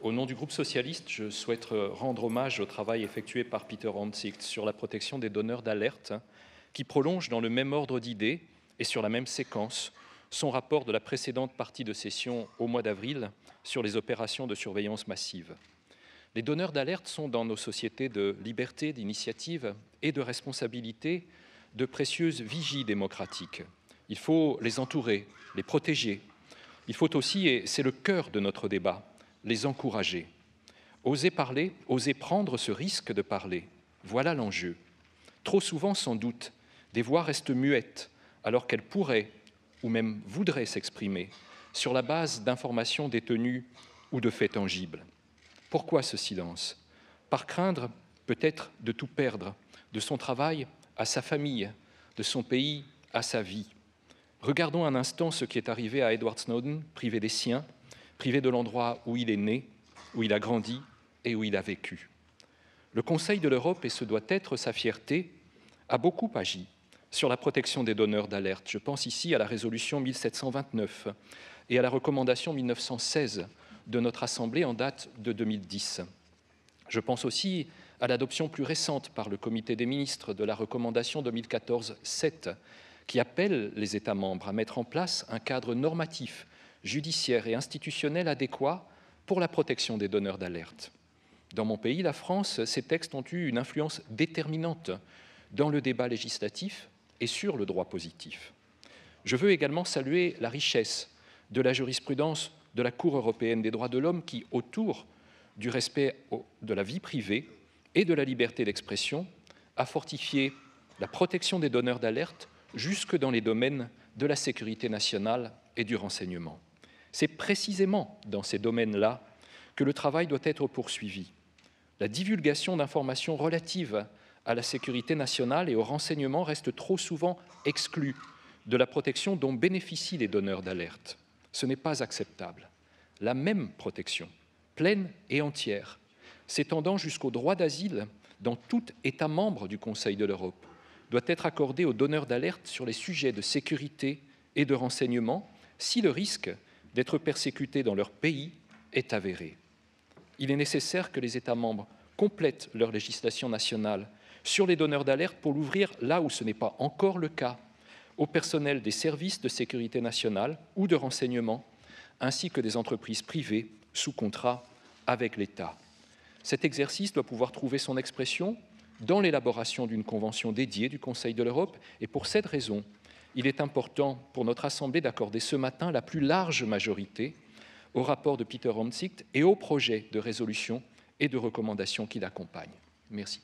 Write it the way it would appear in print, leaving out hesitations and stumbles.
Au nom du groupe socialiste, je souhaite rendre hommage au travail effectué par Peter Omtzigt sur la protection des donneurs d'alerte, qui prolonge dans le même ordre d'idées et sur la même séquence son rapport de la précédente partie de session au mois d'avril sur les opérations de surveillance massive. Les donneurs d'alerte sont dans nos sociétés de liberté, d'initiative et de responsabilité de précieuses vigies démocratiques. Il faut les entourer, les protéger. Il faut aussi, et c'est le cœur de notre débat, les encourager. Oser parler, oser prendre ce risque de parler, voilà l'enjeu. Trop souvent, sans doute, des voix restent muettes alors qu'elles pourraient ou même voudraient s'exprimer sur la base d'informations détenues ou de faits tangibles. Pourquoi ce silence? Par craindre peut-être de tout perdre, de son travail à sa famille, de son pays à sa vie. Regardons un instant ce qui est arrivé à Edward Snowden, privé des siens, privé de l'endroit où il est né, où il a grandi et où il a vécu. Le Conseil de l'Europe, et ce doit être sa fierté, a beaucoup agi sur la protection des donneurs d'alerte. Je pense ici à la résolution 1729 et à la recommandation 1916 de notre Assemblée en date de 2010. Je pense aussi à l'adoption plus récente par le Comité des ministres de la recommandation 2014-7 qui appelle les États membres à mettre en place un cadre normatif, judiciaire et institutionnel adéquat pour la protection des donneurs d'alerte. Dans mon pays, la France, ces textes ont eu une influence déterminante dans le débat législatif et sur le droit positif. Je veux également saluer la richesse de la jurisprudence de la Cour européenne des droits de l'homme qui, autour du respect de la vie privée et de la liberté d'expression, a fortifié la protection des donneurs d'alerte jusque dans les domaines de la sécurité nationale et du renseignement. C'est précisément dans ces domaines-là que le travail doit être poursuivi. La divulgation d'informations relatives à la sécurité nationale et au renseignement reste trop souvent exclue de la protection dont bénéficient les donneurs d'alerte. Ce n'est pas acceptable. La même protection, pleine et entière, s'étendant jusqu'au droit d'asile dans tout État membre du Conseil de l'Europe, doit être accordée aux donneurs d'alerte sur les sujets de sécurité et de renseignement si le risque d'être persécutés dans leur pays est avéré. Il est nécessaire que les États membres complètent leur législation nationale sur les donneurs d'alerte pour l'ouvrir là où ce n'est pas encore le cas, au personnel des services de sécurité nationale ou de renseignement, ainsi que des entreprises privées sous contrat avec l'État. Cet exercice doit pouvoir trouver son expression dans l'élaboration d'une convention dédiée du Conseil de l'Europe, et pour cette raison, il est important pour notre Assemblée d'accorder ce matin la plus large majorité au rapport de Peter Omtzigt et au projet de résolution et de recommandation qui l'accompagne. Merci.